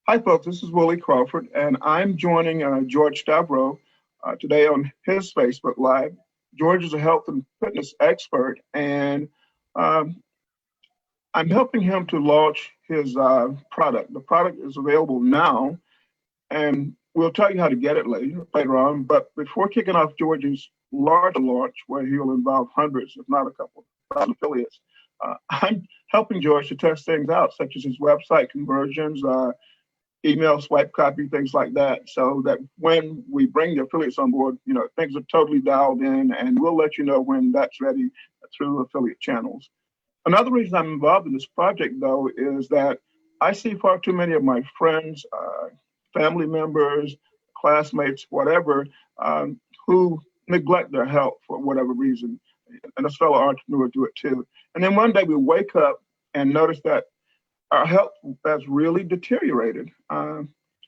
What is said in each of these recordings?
Hi, folks. This is Willie Crawford, and I'm joining George Stavrou today on his Facebook Live. George is a health and fitness expert, and um, I'm helping him to launch his product. The product is available now, and we'll tell you how to get it later on. But before kicking off George's larger launch, where he'll involve hundreds, if not a couple thousand affiliates, I'm helping George to test things out, such as his website conversions, email swipe copy, things like that, so that when we bring the affiliates on board, things are totally dialed in, and we'll let you know when that's ready through affiliate channels. Another reason I'm involved in this project, though, is that I see far too many of my friends, family members, classmates, whatever, who neglect their health for whatever reason. And this fellow entrepreneur do it too. And then one day we wake up and notice that our health has really deteriorated.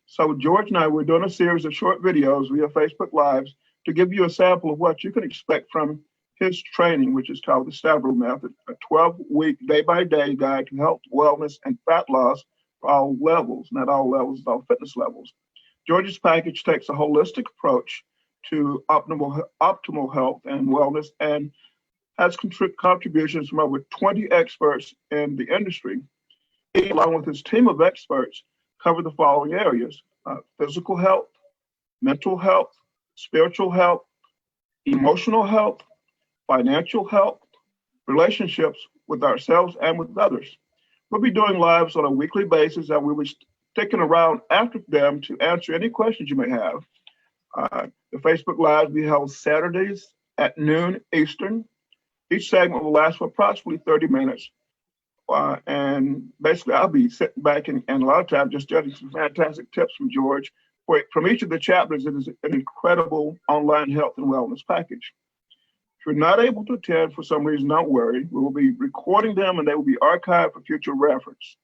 So George and I, we're doing a series of short videos via Facebook Lives to give you a sample of what you can expect from his training, which is called the Stavrou Method, a 12-week, day-by-day guide to health, wellness, and fat loss for all levels, not all levels, all fitness levels. George's package takes a holistic approach to optimal health and wellness and has contributions from over 20 experts in the industry. He, along with his team of experts, cover the following areas: physical health, mental health, spiritual health, emotional health, financial health, relationships with ourselves and with others. We'll be doing lives on a weekly basis, and we'll be sticking around after them to answer any questions you may have. The Facebook Live will be held Saturdays at noon Eastern. Each segment will last for approximately 30 minutes. And basically, I'll be sitting back and a lot of times just getting some fantastic tips from George. From each of the chapters, it is an incredible online health and wellness package. If you're not able to attend for some reason, don't worry. We will be recording them and they will be archived for future reference.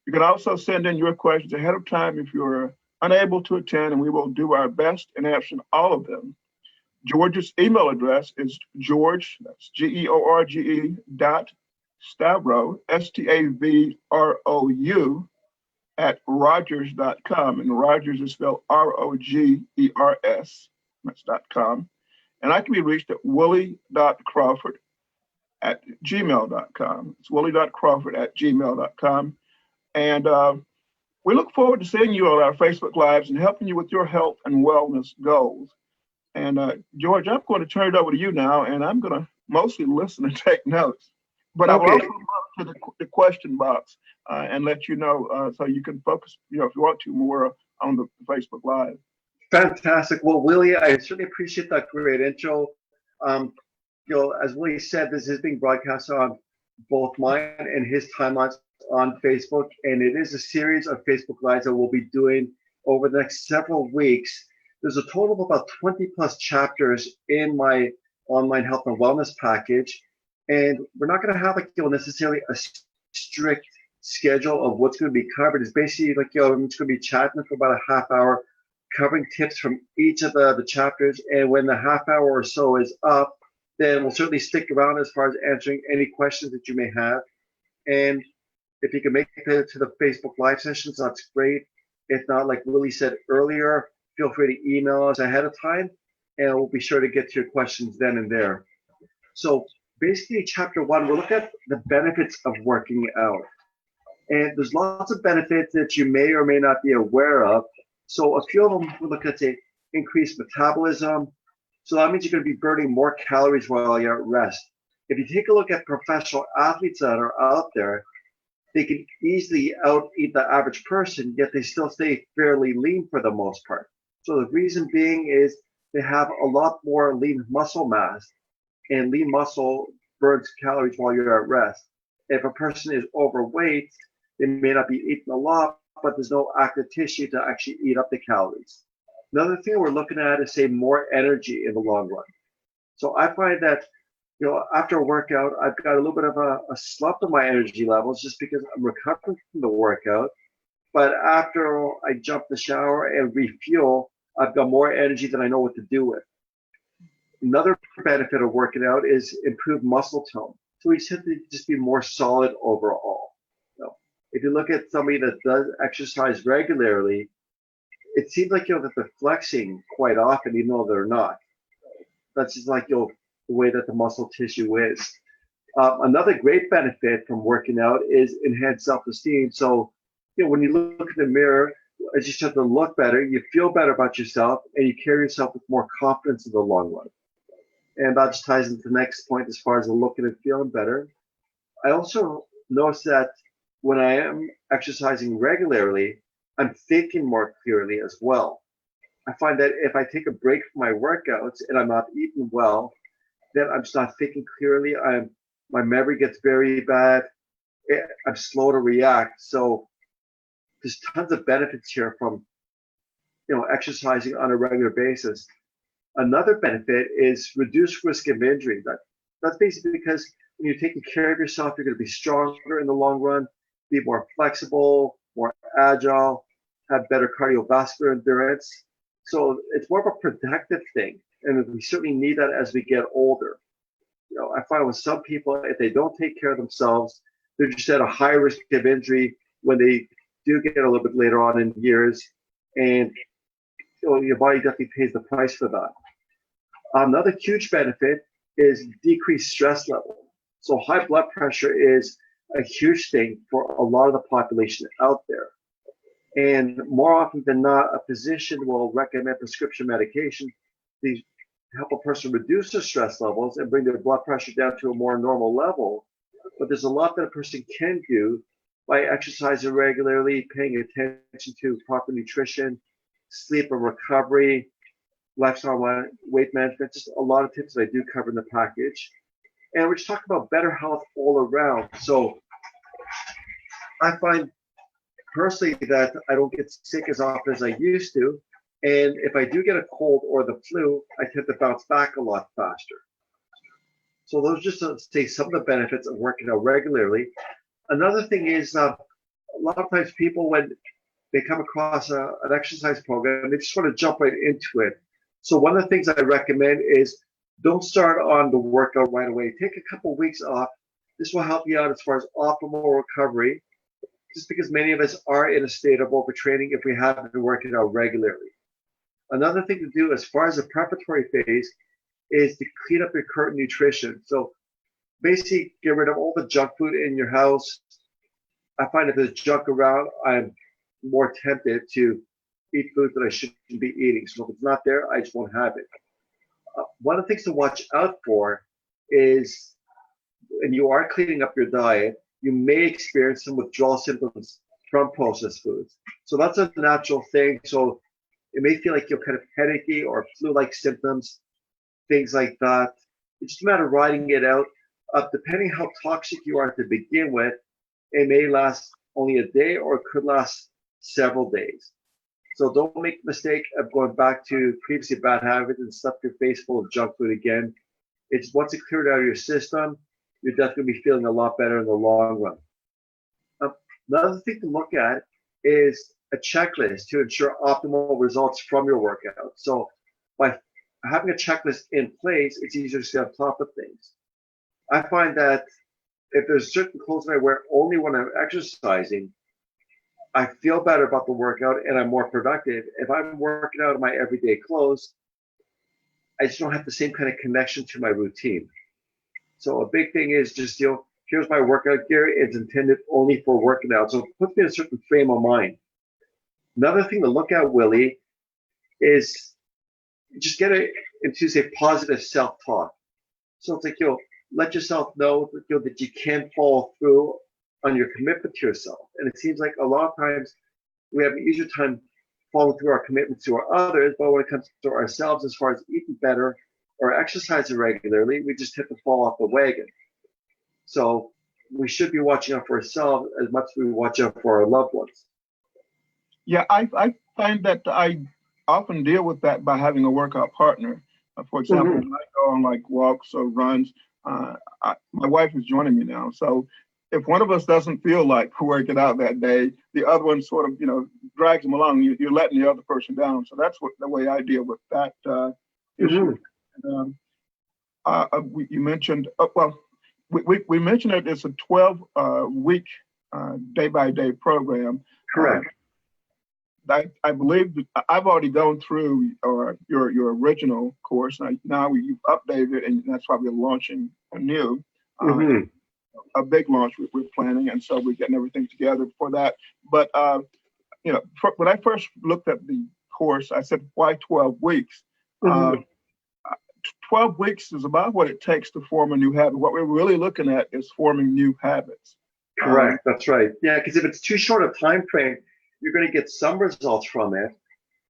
You can also send in your questions ahead of time if you're unable to attend, and we will do our best in answering all of them. George's email address is George, that's George, Stavrou, Stavrou, at Rogers.com. And Rogers is spelled Rogers, that's .com. And I can be reached at willie.crawford at gmail.com. It's willie.crawford at gmail.com. And we look forward to seeing you on our Facebook Lives and helping you with your health and wellness goals. And George, I'm going to turn it over to you now, and I'm going to mostly listen and take notes. But I will also move to the question box and let you know so you can focus, if you want to, more on the Facebook Live. Fantastic. Well, Willie, I certainly appreciate that great intro. As Willie said, this is being broadcast on both mine and his timelines on Facebook, and it is a series of Facebook Lives that we'll be doing over the next several weeks. There's a total of about 20 plus chapters in my online health and wellness package. And we're not going to have necessarily a strict schedule of what's going to be covered. It's basically I'm just going to be chatting for about a half hour, covering tips from each of the chapters. And when the half hour or so is up, then we'll certainly stick around as far as answering any questions that you may have. And if you can make it to the Facebook Live sessions, that's great. If not, like Willie said earlier, feel free to email us ahead of time, and we'll be sure to get to your questions then and there. So basically, chapter 1, we'll look at the benefits of working out. And there's lots of benefits that you may or may not be aware of. So a few of them we'll look at, say, increased metabolism. So that means you're going to be burning more calories while you're at rest. If you take a look at professional athletes that are out there, they can easily out-eat the average person, yet they still stay fairly lean for the most part. So the reason being is they have a lot more lean muscle mass, and lean muscle burns calories while you're at rest. If a person is overweight, they may not be eating a lot, but there's no active tissue to actually eat up the calories. Another thing we're looking at is, say, more energy in the long run. So I find that, after a workout, I've got a little bit of a slump in my energy levels just because I'm recovering from the workout. But after I jump the shower and refuel, I've got more energy than I know what to do with. Another benefit of working out is improved muscle tone. So we tend to just be more solid overall. if you look at somebody that does exercise regularly, it seems like that they're flexing quite often, even though they're not. That's just like the way that the muscle tissue is. Another great benefit from working out is enhanced self-esteem. So, when you look in the mirror, as you start to look better, you feel better about yourself, and you carry yourself with more confidence in the long run. And that just ties into the next point as far as the looking and feeling better. I also notice that when I am exercising regularly, I'm thinking more clearly as well. I find that if I take a break from my workouts and I'm not eating well, then I'm just not thinking clearly. My memory gets very bad. I'm slow to react. So there's tons of benefits here from exercising on a regular basis. Another benefit is reduced risk of injury. That's basically because when you're taking care of yourself, you're going to be stronger in the long run, be more flexible, more agile, have better cardiovascular endurance. So it's more of a protective thing. And we certainly need that as we get older. I find with some people, if they don't take care of themselves, they're just at a high risk of injury when they do get a little bit later on in years. And your body definitely pays the price for that. Another huge benefit is decreased stress level. So high blood pressure is a huge thing for a lot of the population out there. And more often than not, a physician will recommend prescription medication to help a person reduce their stress levels and bring their blood pressure down to a more normal level. But there's a lot that a person can do by exercising regularly, paying attention to proper nutrition, sleep and recovery, lifestyle weight management, just a lot of tips that I do cover in the package. And we're just talking about better health all around. So I find personally that I don't get sick as often as I used to. And if I do get a cold or the flu, I tend to bounce back a lot faster. So those are just to say some of the benefits of working out regularly. Another thing is a lot of times people, when they come across an exercise program, they just want to jump right into it. So one of the things I recommend is don't start on the workout right away. Take a couple of weeks off. This will help you out as far as optimal recovery, just because many of us are in a state of overtraining if we haven't been working out regularly. Another thing to do as far as the preparatory phase is to clean up your current nutrition. So basically get rid of all the junk food in your house. I find if there's junk around, I'm more tempted to eat food that I shouldn't be eating. So if it's not there, I just won't have it. One of the things to watch out for is when you are cleaning up your diet, you may experience some withdrawal symptoms from processed foods. So that's a natural thing. So it may feel like you're kind of headachy or flu-like symptoms, things like that. It's just a matter of riding it out. Depending how toxic you are to begin with, it may last only a day or it could last several days. So don't make the mistake of going back to previously bad habits and stuff your face full of junk food again. It's once it cleared out of your system, you're definitely be feeling a lot better in the long run. Another thing to look at is a checklist to ensure optimal results from your workout. So by having a checklist in place, it's easier to stay on top of things. I find that if there's certain clothes that I wear only when I'm exercising, I feel better about the workout and I'm more productive. If I'm working out in my everyday clothes, I just don't have the same kind of connection to my routine. So a big thing is just, here's my workout gear. It's intended only for working out. So it puts me in a certain frame of mind. Another thing to look at, Willie, is just get into say positive self-talk. So it's like, let yourself know that you can follow through on your commitment to yourself. And it seems like a lot of times we have an easier time following through our commitments to our others, but when it comes to ourselves, as far as eating better or exercising regularly, we just tend to fall off the wagon. So we should be watching out for ourselves as much as we watch out for our loved ones. Yeah, I find that I often deal with that by having a workout partner. For example, when I go on like walks or runs, my wife is joining me now. So if one of us doesn't feel like working out that day, the other one sort of, drags them along. You're letting the other person down. So that's the way I deal with that issue. And, you mentioned, we mentioned that it's a 12-week day-by-day program. Correct. I believe I've already gone through your original course. Now you've updated it, and that's why we're launching a new, Mm-hmm. a big launch we're planning, and so we're getting everything together for that. But when I first looked at the course, I said, "Why 12 weeks?" Uh, Mm-hmm. 12 weeks is about what it takes to form a new habit. What we're really looking at is forming new habits. Correct. That's right. Yeah, because if it's too short a time frame, you're going to get some results from it,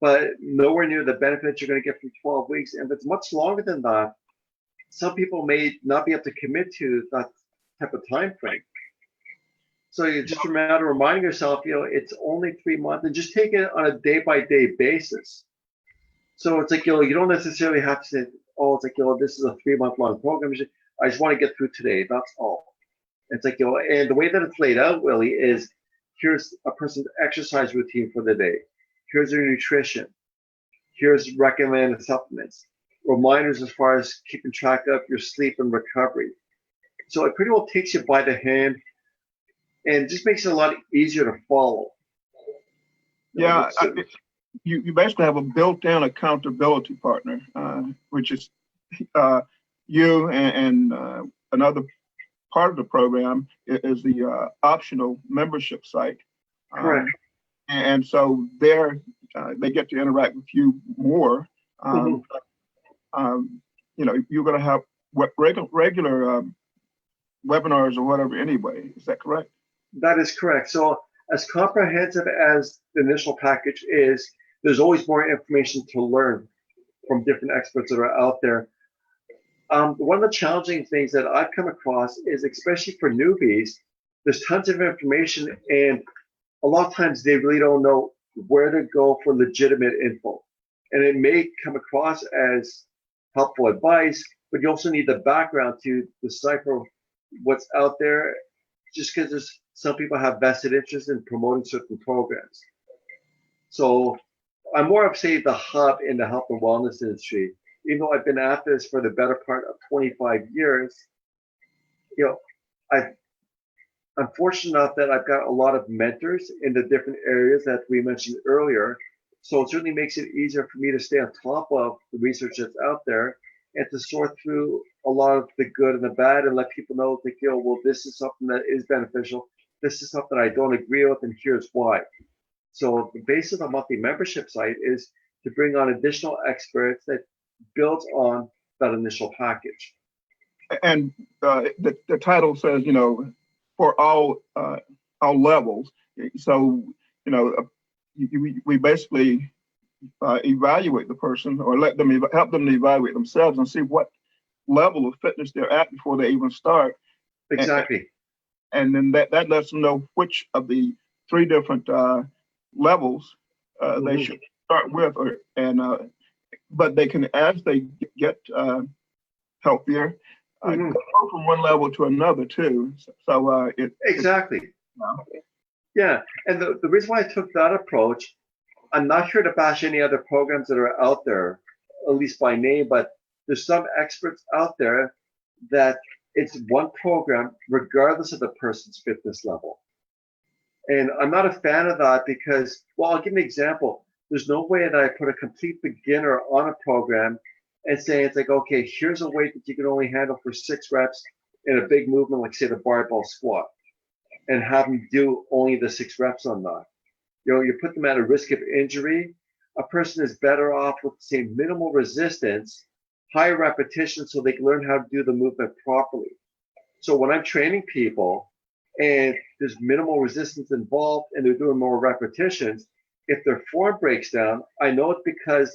but nowhere near the benefits you're going to get from 12 weeks. And if it's much longer than that, some people may not be able to commit to that type of time frame. So you just a matter of reminding yourself, it's only 3 months, and just take it on a day-by-day basis. So it's like, you don't necessarily have to say, oh, it's like, this is a 3 month long program. I just want to get through today. That's all. It's like, and the way that it's laid out, Willie, is here's a person's exercise routine for the day. Here's their nutrition. Here's recommended supplements. Reminders as far as keeping track of your sleep and recovery. So it pretty well takes you by the hand and just makes it a lot easier to follow. Yeah, you basically have a built-in accountability partner, which is you and another part of the program is the optional membership site. Correct. And so there they get to interact with you more. Mm-hmm. You're going to have regular webinars or whatever anyway. Is that correct? That is correct. So as comprehensive as the initial package is, there's always more information to learn from different experts that are out there. One of the challenging things that I've come across is, especially for newbies, there's tons of information, and a lot of times they really don't know where to go for legitimate info. And it may come across as helpful advice, but you also need the background to decipher what's out there, just because some people have vested interest in promoting certain programs. So I'm more of, say, the hub in the health and wellness industry. Even though I've been at this for the better part of 25 years, I'm fortunate enough that I've got a lot of mentors in the different areas that we mentioned earlier. So it certainly makes it easier for me to stay on top of the research that's out there and to sort through a lot of the good and the bad and let people know that, well, this is something that is beneficial. This is something I don't agree with, and here's why. So the basis of the monthly membership site is to bring on additional experts that builds on that initial package. And the title says, for all levels. So, we basically evaluate the person, or help them to evaluate themselves and see what level of fitness they're at before they even start. Exactly. And then that lets them know which of the 3 different levels they should start with, but they can, as they get healthier, go from one level to another too. So exactly. Yeah, and the reason why I took that approach, I'm not here to bash any other programs that are out there, at least by name, but there's some experts out there that it's one program regardless of the person's fitness level. And I'm not a fan of that because, well, I'll give an example. There's no way that I put a complete beginner on a program and say it's like, okay, here's a weight that you can only handle for 6 reps in a big movement, like say the barbell squat, and have them do only the 6 reps on that. You put them at a risk of injury. A person is better off with, say, minimal resistance, high repetition, so they can learn how to do the movement properly. So when I'm training people and there's minimal resistance involved and they're doing more repetitions, if their form breaks down, I know it's because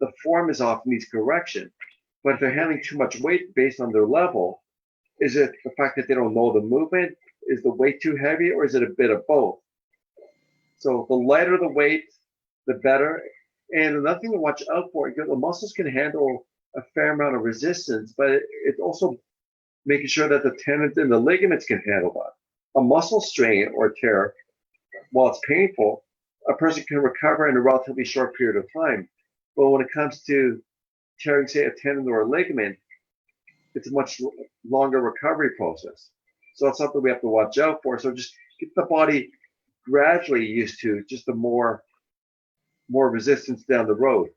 the form is off and needs correction. But if they're handling too much weight based on their level, is it the fact that they don't know the movement? Is the weight too heavy, or is it a bit of both? So the lighter the weight, the better. And another thing to watch out for, the muscles can handle a fair amount of resistance, but it's also making sure that the tendons and the ligaments can handle that. A muscle strain or tear, while it's painful, a person can recover in a relatively short period of time. But when it comes to tearing, say, a tendon or a ligament, it's a much longer recovery process. So that's something we have to watch out for. So just get the body gradually used to just the more resistance down the road.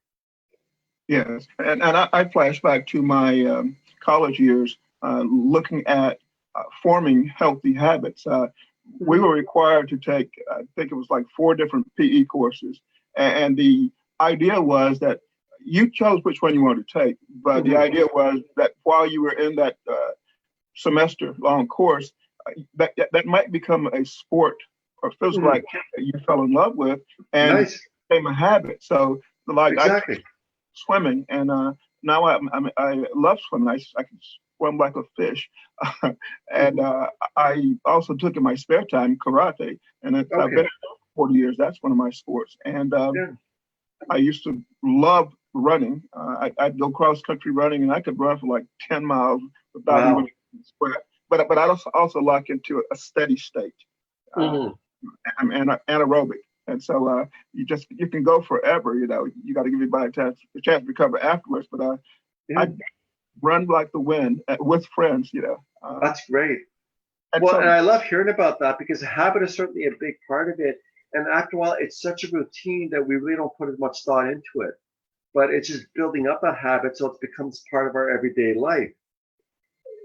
Yes, and I flash back to my college years, looking at forming healthy habits. We were required to take, I think it was like 4 different PE courses, and the idea was that you chose which one you wanted to take, but the idea was that while you were in that semester-long course, that might become a sport or physical activity that you fell in love with, and Nice. became a habit. So, like, Exactly. I swimming, and now I love swimming. I can swim like a fish, and I also took in my spare time karate, and I've been at it for 40 years. That's one of my sports, and I used to love running. I'd go cross country running, and I could run for like 10 miles without even sweat. But I also lock into a steady state. I'm anaerobic. And so you can go forever, you know. You got to give your body a chance to recover afterwards. But I run like the wind with friends, you know. That's great. And Well, and I love hearing about that because habit is certainly a big part of it. And after a while, it's such a routine that we really don't put as much thought into it. But it's just building up a habit so it becomes part of our everyday life.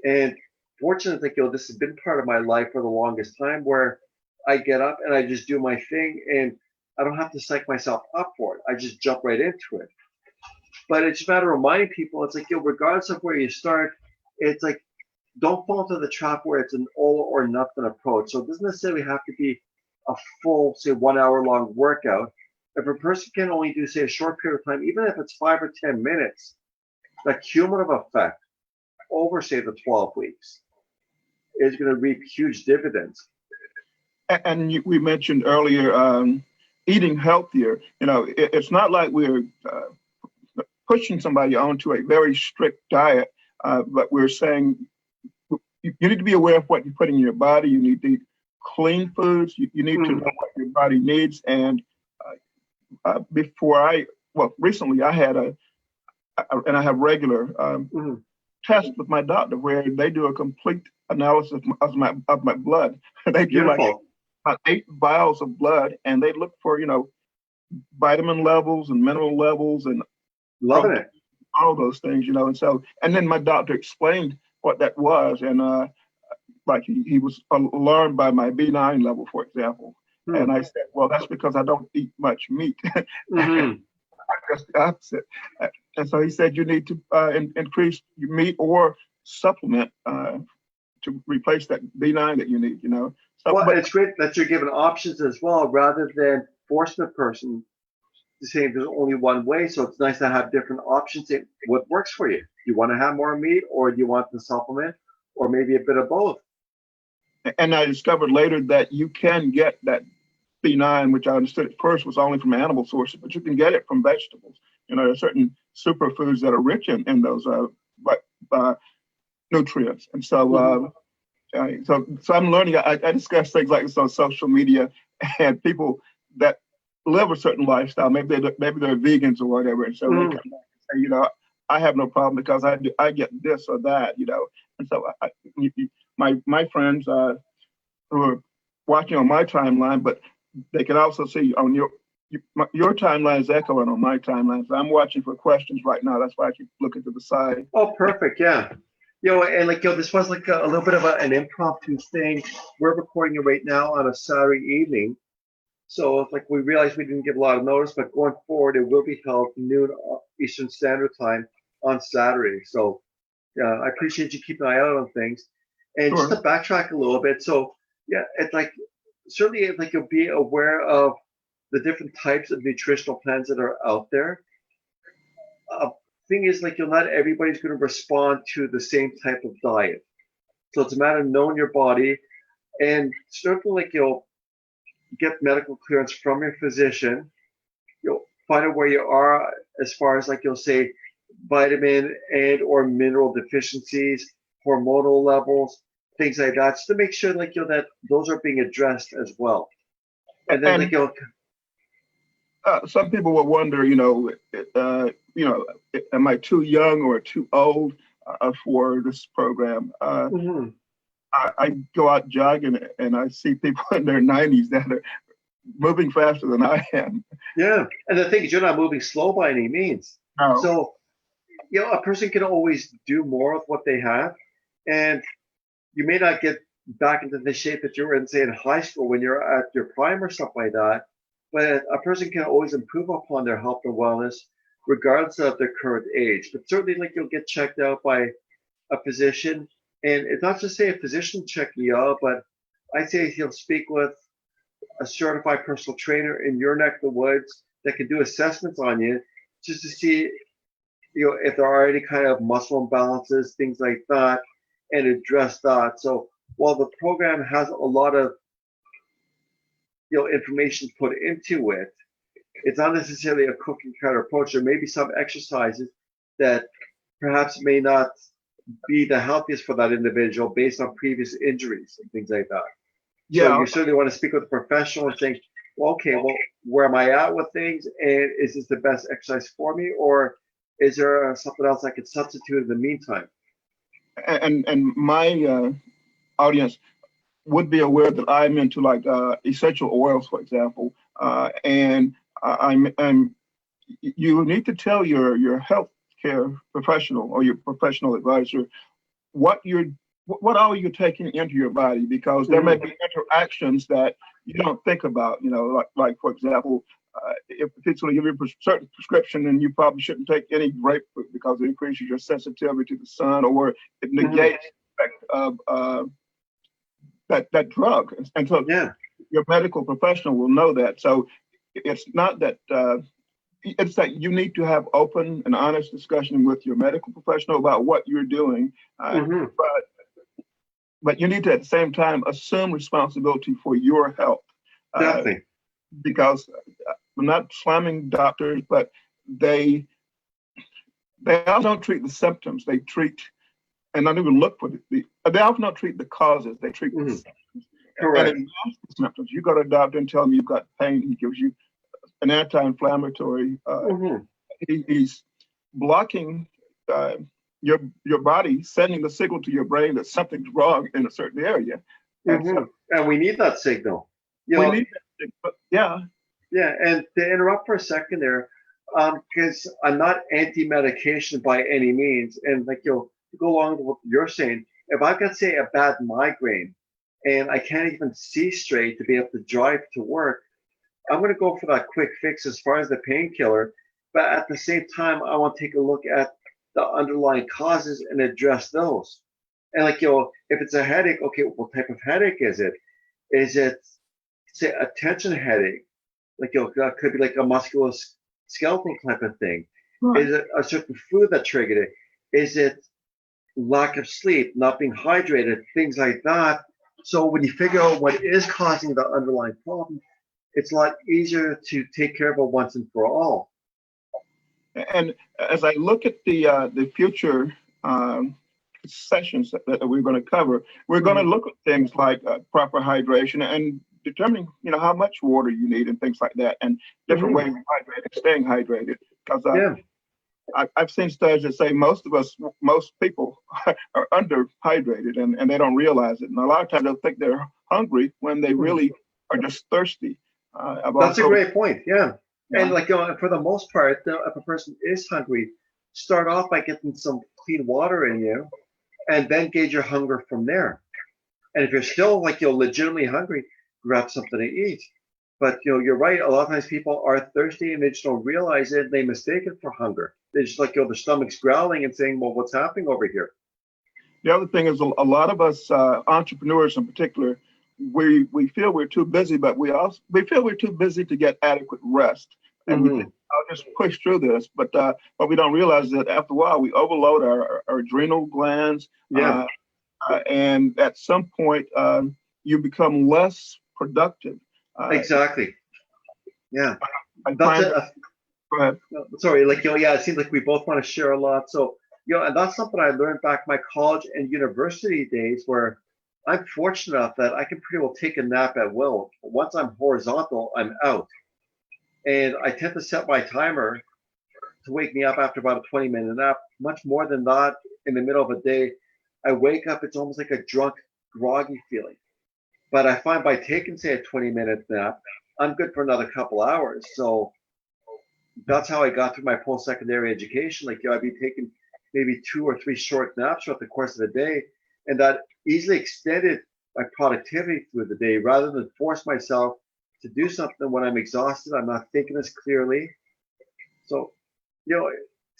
And fortunately, this has been part of my life for the longest time, where I get up and I just do my thing, and I don't have to psych myself up for it. I just jump right into it. But it's just a matter of reminding people, it's like, regardless of where you start, it's like, don't fall into the trap where it's an all or nothing approach. So it doesn't necessarily have to be a full, say, 1 hour long workout. If a person can only do, say, a short period of time, even if it's 5 or 10 minutes, the cumulative effect over, say, the 12 weeks is going to reap huge dividends. And we mentioned earlier eating healthier. You know, it's not like we're pushing somebody onto a very strict diet, but we're saying you need to be aware of what you put in your body. You need to eat clean foods. You need to know what your body needs. And recently I had and I have regular tests with my doctor where they do a complete analysis of my blood. They do like about 8 vials of blood, and they look for, you know, vitamin levels and mineral levels and loving it, all those things, you know. And then my doctor explained what that was, and like he was alarmed by my B9 level, for example. And I said, well, that's because I don't eat much meat. Just the opposite. And so he said, you need to increase your meat or supplement to replace that B9 that you need, you know. So, well, it's great that you're given options as well, rather than forcing the person to say there's only one way. So it's nice to have different options. What works for you? Do you want to have more meat, or do you want the supplement, or maybe a bit of both? And I discovered later that you can get that B9, which I understood at first was only from animal sources, but you can get it from vegetables. You know, there are certain superfoods that are rich in those nutrients. And so, so I'm learning. I discuss things like this on social media, and people that live a certain lifestyle, maybe they're vegans or whatever, and so they come back and say, you know, I have no problem because I get this or that, you know. And so my friends who are watching on my timeline, but they can also see on your timeline is echoing on my timeline. So I'm watching for questions right now. That's why I keep looking to the side. Oh, perfect. Yeah. You know, and like, this was like a little bit of an impromptu thing. We're recording it right now on a Saturday evening. So it's like we realized we didn't give a lot of notice, but going forward, it will be held noon Eastern Standard Time on Saturday. So I appreciate you keeping an eye out on things. And just to backtrack a little bit. So yeah, it's like, certainly it's like you'll be aware of the different types of nutritional plans that are out there. Thing is, like, not everybody's going to respond to the same type of diet. So it's a matter of knowing your body, and certainly, like, you'll get medical clearance from your physician. You'll find out where you are as far as, like, you'll say vitamin and or mineral deficiencies, hormonal levels, things like that, just to make sure, like, that those are being addressed as well. And then, like, some people will wonder, you know, am I too young or too old for this program? I go out jogging and I see people in their 90s that are moving faster than I am. Yeah. And the thing is, you're not moving slow by any means. No. So, a person can always do more with what they have. And you may not get back into the shape that you were in, say, in high school when you're at your prime or something like that. But a person can always improve upon their health and wellness regardless of their current age. But certainly, like, you'll get checked out by a physician. And it's not just say a physician checking you out, but I'd say he'll speak with a certified personal trainer in your neck of the woods that can do assessments on you just to see, if there are any kind of muscle imbalances, things like that, and address that. So while the program has a lot of information put into it, it's not necessarily a cookie cutter approach. There may be some exercises that perhaps may not be the healthiest for that individual based on previous injuries and things like that. So Yeah. you certainly want to speak with a professional and think, well, okay, well, where am I at with things? And is this the best exercise for me? Or is there something else I could substitute in the meantime? And my audience would be aware that I'm into like essential oils, for example, and I'm. You need to tell your health care professional or your professional advisor what all you're taking into your body, because there may be interactions that you don't think about. Like for example, if it's going to give you a certain prescription, then you probably shouldn't take any grapefruit because it increases your sensitivity to the sun, or it negates the effect of that drug. And so Yeah. your medical professional will know that. So it's not that. It's that you need to have open and honest discussion with your medical professional about what you're doing, but you need to at the same time assume responsibility for your health, Definitely. because I'm not slamming doctors, but they also don't treat the symptoms. They treat and not even look for they often don't treat the causes. They treat the symptoms. Correct. And it masks the symptoms. You go to a doctor and tell him you've got pain. He gives you an anti-inflammatory. He's blocking your body, sending the signal to your brain that something's wrong in a certain area. And so And we need that signal. we need that signal. Yeah. Yeah, and to interrupt for a second there, because I'm not anti-medication by any means, and like to go along with what you're saying, if I've got, say, a bad migraine and I can't even see straight to be able to drive to work, I'm going to go for that quick fix as far as the painkiller. But at the same time, I want to take a look at the underlying causes and address those. And like, if it's a headache, okay, what type of headache is it? Is it, say, a tension headache? Like, that could be like a musculoskeletal type of thing. Right. Is it a certain food that triggered it? Is it lack of sleep, not being hydrated, things like that? So when you figure out what is causing the underlying problem, it's a lot easier to take care of it once and for all. And as I look at the future sessions that we're going to cover, we're going to look at things like proper hydration and determining, how much water you need and things like that, and different ways of hydrating, staying hydrated. Because I've seen studies that say most people are underhydrated and they don't realize it. And a lot of times they'll think they're hungry when they really are just thirsty. That's a great point. Yeah. And like, for the most part, if a person is hungry, start off by getting some clean water in you and then gauge your hunger from there. And if you're still like, legitimately hungry, grab something to eat. But, you're right. A lot of times people are thirsty and they just don't realize it. They mistake it for hunger. They just like, their stomach's growling and saying, well, what's happening over here? The other thing is a lot of us entrepreneurs in particular, we feel we're too busy, but we feel we're too busy to get adequate rest. And we think, I'll just push through this, but we don't realize that after a while we overload our adrenal glands, and at some point you become less productive. Exactly. Yeah. Go ahead. Sorry, like, it seems like we both want to share a lot. So, and that's something I learned back in my college and university days, where I'm fortunate enough that I can pretty well take a nap at will. Once I'm horizontal, I'm out. And I tend to set my timer to wake me up after about a 20-minute nap. Much more than that, in the middle of a day, I wake up, it's almost like a drunk groggy feeling. But I find by taking, say, a 20-minute nap, I'm good for another couple hours. So that's how I got through my post-secondary education. Like, I'd be taking maybe 2 or 3 short naps throughout the course of the day, and that easily extended my productivity through the day rather than force myself to do something when I'm exhausted, I'm not thinking as clearly. So,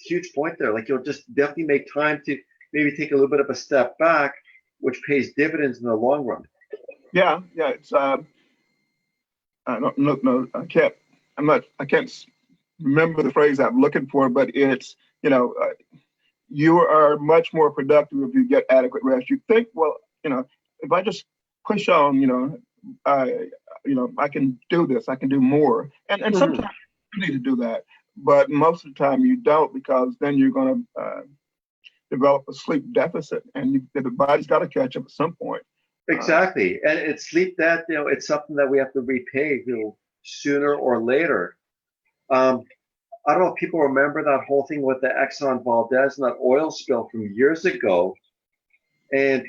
huge point there. Like, you'll just definitely make time to maybe take a little bit of a step back, which pays dividends in the long run. Yeah, yeah. It's I don't look no. I can't remember the phrase I'm looking for, but it's you are much more productive if you get adequate rest. You think, well, if I just push on, I can do this. I can do more, and Mhm. sometimes you need to do that, but most of the time you don't, because then you're going to develop a sleep deficit, and the body's got to catch up at some point. Exactly. And it's sleep that, it's something that we have to repay, sooner or later. Um, I don't know if people remember that whole thing with the Exxon Valdez and that oil spill from years ago. And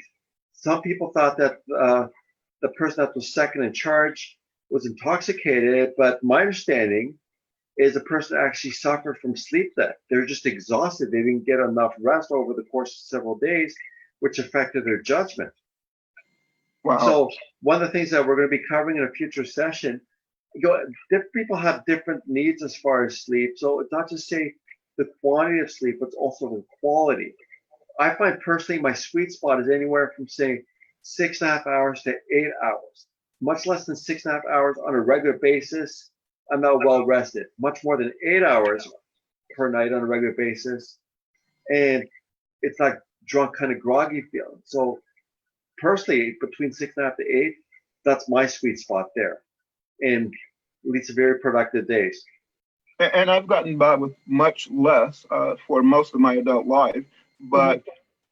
some people thought that the person that was second in charge was intoxicated, but my understanding is the person actually suffered from sleep debt. They're just exhausted. They didn't get enough rest over the course of several days, which affected their judgment. Wow. So one of the things that we're going to be covering in a future session, different people have different needs as far as sleep. So it's not just say the quantity of sleep, but also the quality. I find personally my sweet spot is anywhere from say 6.5 hours to 8 hours. Much less than 6.5 hours on a regular basis, I'm not well rested. Much more than 8 hours per night on a regular basis, and it's like drunk, kind of groggy feeling. So personally, between 6.5 to 8, that's my sweet spot there, and leads to very productive days. And I've gotten by with much less for most of my adult life, Mhm. but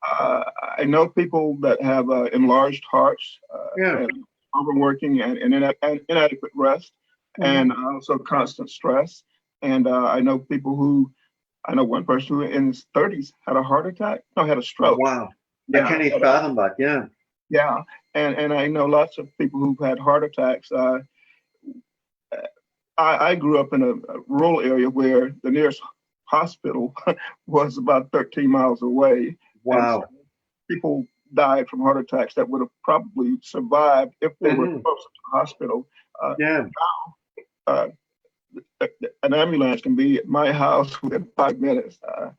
I know people that have enlarged hearts Yeah. and overworking and inadequate rest, Mhm. and also constant stress. And I know one person who in his 30s had a heart attack. No, had a stroke. Wow. I Yeah, can't even fathom that. Yeah. yeah. And I know lots of people who've had heart attacks. I grew up in a rural area where the nearest hospital was about 13 miles away. And so Wow. people died from heart attacks that would have probably survived if they were Mhm. closer to the hospital. Uh, Yeah. uh, an ambulance can be at my house within 5 minutes. Yeah,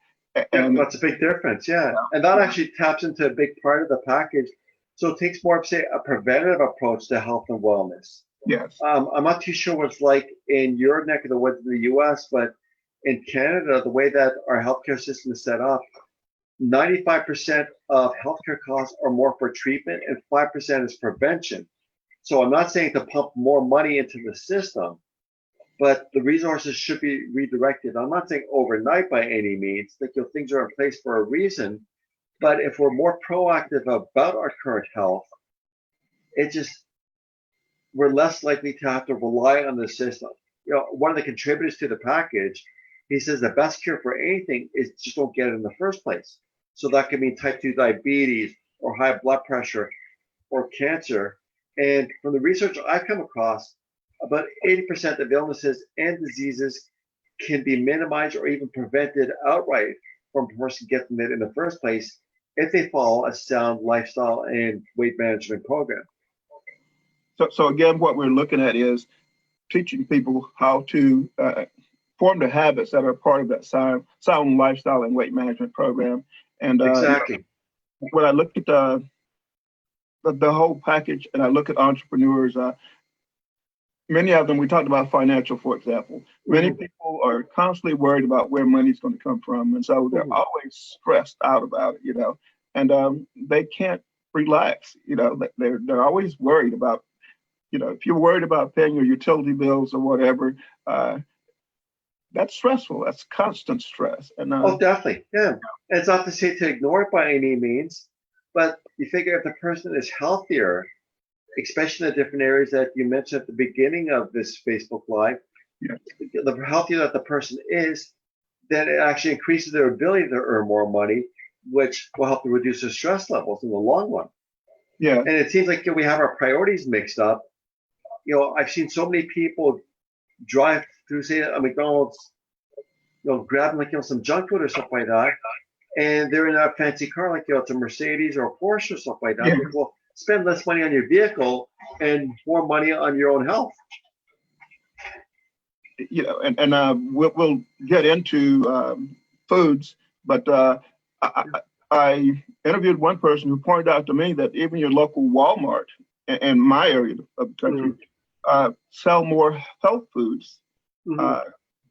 And that's a big difference. Yeah. And that yeah, actually taps into a big part of the package. So it takes more of, say, a preventative approach to health and wellness. yes. I'm not too sure what it's like in your neck of the woods in the US, but in Canada, the way that our healthcare system is set up, 95% of healthcare costs are more for treatment and 5% is prevention. So I'm not saying to pump more money into the system, but the resources should be redirected. I'm not saying overnight by any means, that things are in place for a reason, but if we're more proactive about our current health, it just we're less likely to have to rely on the system. One of the contributors to the package, he says the best cure for anything is just don't get it in the first place. So that could mean type 2 diabetes or high blood pressure or cancer. And from the research I've come across, about 80% of illnesses and diseases can be minimized or even prevented outright from a person getting it in the first place if they follow a sound lifestyle and weight management program. So again, what we're looking at is teaching people how to form the habits that are part of that sound lifestyle and weight management program. And Exactly. when I look at the whole package, and I look at entrepreneurs, many of them, we talked about financial, for example. Many Mhm. people are constantly worried about where money's going to come from, and so they're Mhm. always stressed out about it, and they can't relax. They're always worried about, if you're worried about paying your utility bills or whatever, uh, that's stressful. That's constant stress. And Oh, definitely. Yeah. And it's not to say to ignore it by any means, but you figure if the person is healthier, especially in the different areas that you mentioned at the beginning of this Facebook Live, yeah, the healthier that the person is, then it actually increases their ability to earn more money, which will help to reduce their stress levels in the long run. Yeah. And it seems like we have our priorities mixed up. I've seen so many people drive through, say, a McDonald's, grabbing like some junk food or stuff like that, and they're in a fancy car, like it's a Mercedes or a Porsche or stuff like that. Yeah. Like, well, spend less money on your vehicle and more money on your own health. We'll get into foods, but I interviewed one person who pointed out to me that even your local Walmart in my area of the country sell more health foods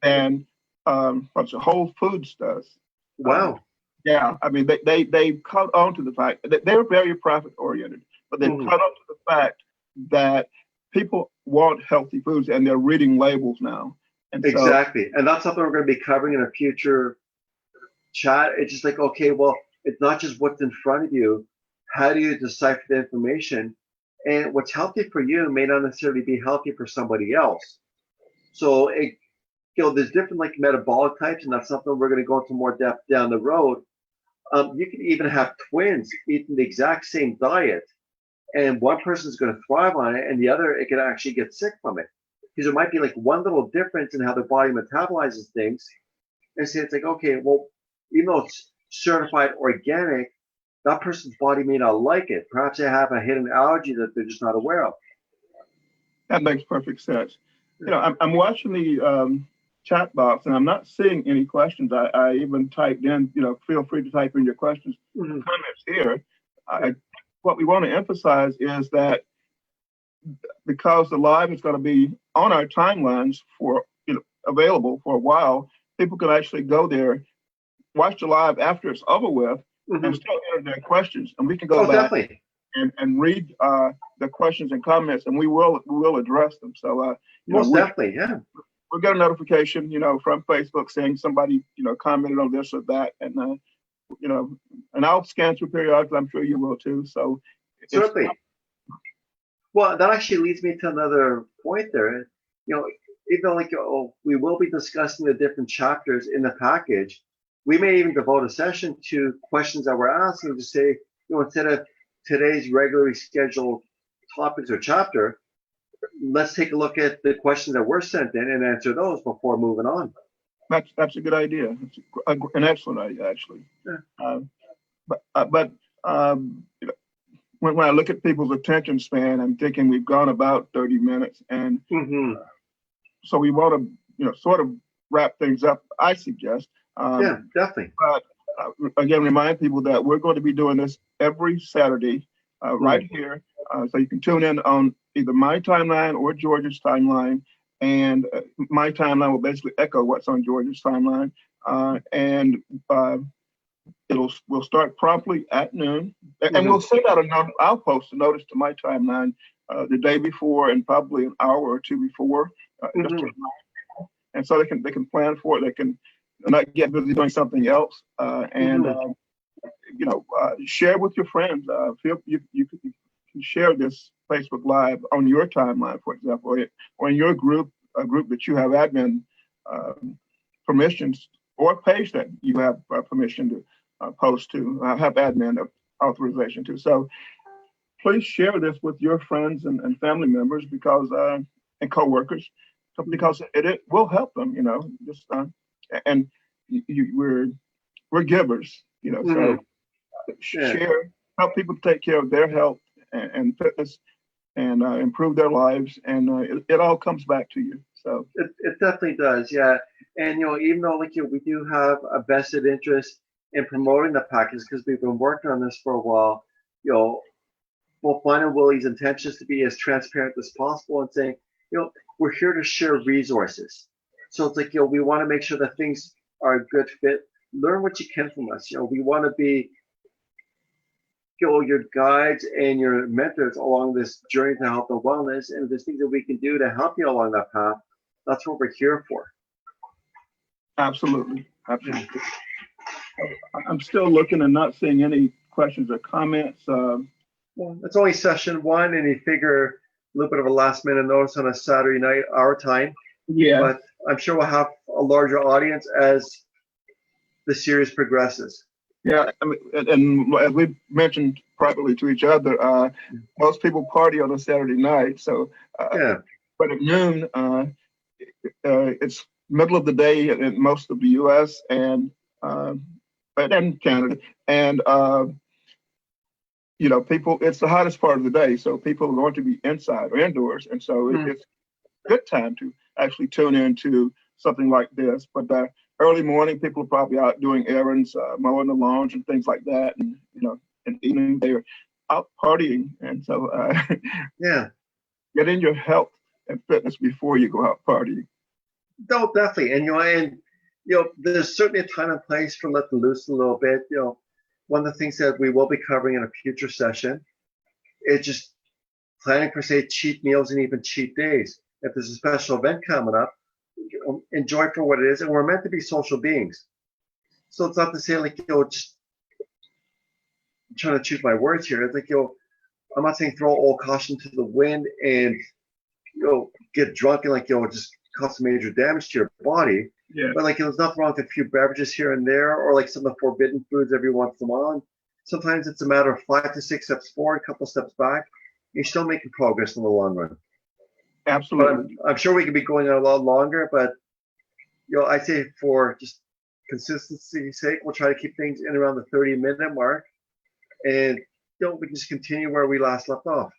than what Whole Foods does. Wow. Yeah, I mean they caught on to the fact that they're very profit oriented, but they caught on to the fact that people want healthy foods and they're reading labels now. And exactly. And that's something we're going to be covering in a future chat. It's just like, okay, well, it's not just what's in front of you. How do you decipher the information? And what's healthy for you may not necessarily be healthy for somebody else. So there's different like metabolic types, and that's something we're going to go into more depth down the road. You can even have twins eating the exact same diet, and one person's going to thrive on it, and the other, it can actually get sick from it. Because there might be like one little difference in how their body metabolizes things. And say it's like, okay, well, even though it's certified organic, that person's body may not like it. Perhaps they have a hidden allergy that they're just not aware of. That makes perfect sense. I'm watching the chat box and I'm not seeing any questions. I even typed in, feel free to type in your questions, comments here. What we want to emphasize is that because the live is going to be on our timelines for available for a while, people can actually go there, watch the live after it's over with, and still enter their questions, and we can go back and read the questions and comments, and we will address them. So most definitely, yeah. We'll get a notification, from Facebook saying somebody, commented on this or that, and and I'll scan through periodically. I'm sure you will too. So certainly. Well, that actually leads me to another point there. Even though we will be discussing the different chapters in the package, we may even devote a session to questions that we're asking to say, instead of today's regularly scheduled topics or chapter, let's take a look at the questions that were sent in and answer those before moving on. That's a good idea. It's an excellent idea, actually. Yeah. But when I look at people's attention span, I'm thinking we've gone about 30 minutes, and so we want to, sort of wrap things up. I suggest. Yeah, definitely. But again, remind people that we're going to be doing this every Saturday, right here. So you can tune in on either my timeline or George's timeline, and my timeline will basically echo what's on George's timeline, and we'll start promptly at noon, and we'll send out I'll post a notice to my timeline the day before and probably an hour or two before, just to remind people. And so they can plan for it. They can not get busy doing something else, and share with your friends. You can share this Facebook Live on your timeline, for example, or in your group, a group that you have admin permissions, or page that you have permission to post to, have admin authorization to. So please share this with your friends and family members and coworkers, because it will help them. And we're givers. So share, help people take care of their health and fitness, and improve their lives, and it all comes back to you. So it definitely does, yeah. And even though we do have a vested interest in promoting the package, because we've been working on this for a while, both mine and Willie's intention is to be as transparent as possible and saying, we're here to share resources. So it's we want to make sure that things are a good fit. Learn what you can from us. We want to be your guides and your mentors along this journey to health and wellness, and if there's things that we can do to help you along that path, that's what we're here for. Absolutely. I'm still looking and not seeing any questions or comments. Well, it's only session one, and you figure a little bit of a last minute notice on a Saturday night, our time. Yeah. But I'm sure we'll have a larger audience as the series progresses. Yeah, I mean, and as we mentioned privately to each other, most people party on a Saturday night. So, Yeah, but at noon, it's middle of the day in most of the U.S. Uh, and Canada, and people. It's the hottest part of the day, so people are going to be inside or indoors, and so mm, it's a good time to actually tune into something like this. But early morning, people are probably out doing errands, mowing the lawns and things like that, and in the evening they're out partying, and so yeah. get in your health and fitness before you go out partying. No, definitely. And there's certainly a time and place for letting loose a little bit. One of the things that we will be covering in a future session is just planning for, say, cheat meals and even cheat days. If there's a special event coming up, enjoy for what it is. And we're meant to be social beings. So it's not to say like, just I'm trying to choose my words here. It's like, I'm not saying throw all caution to the wind and, get drunk and like, just cause some major damage to your body. Yeah, But like, there's nothing wrong with a few beverages here and there, or like some of the forbidden foods every once in a while. Sometimes it's a matter of 5 to 6 steps forward, a couple steps back. You're still making progress in the long run. But I'm, absolutely. I'm sure we could be going on a lot longer. But I say for just consistency's sake, we'll try to keep things in around the 30-minute mark, and we can just continue where we last left off.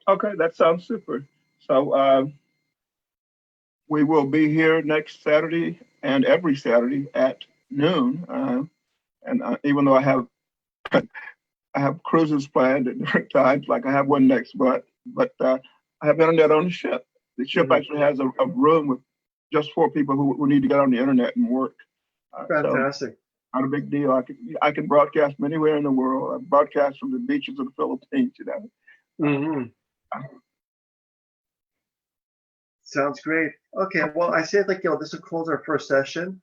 Okay, that sounds super. So we will be here next Saturday and every Saturday at noon. And even though I have cruises planned at different times, like I have one next month, but I have internet on the ship. The ship Mhm. actually has a room with just 4 people who need to get on the internet and work. So Fantastic. not a big deal. I can broadcast from anywhere in the world. I broadcast from the beaches of the Philippines. Hmm. Uh, Sounds great. Okay, well, I said like, this will close our first session.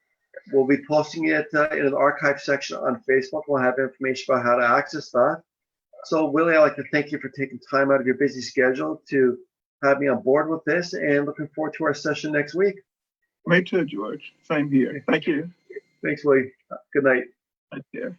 We'll be posting it in an archive section on Facebook. We'll have information about how to access that. So, Willie, I'd like to thank you for taking time out of your busy schedule to have me on board with this, and looking forward to our session next week. Me too, George. Same here. Okay. Thank you. Thanks, Willie. Good night. Take care.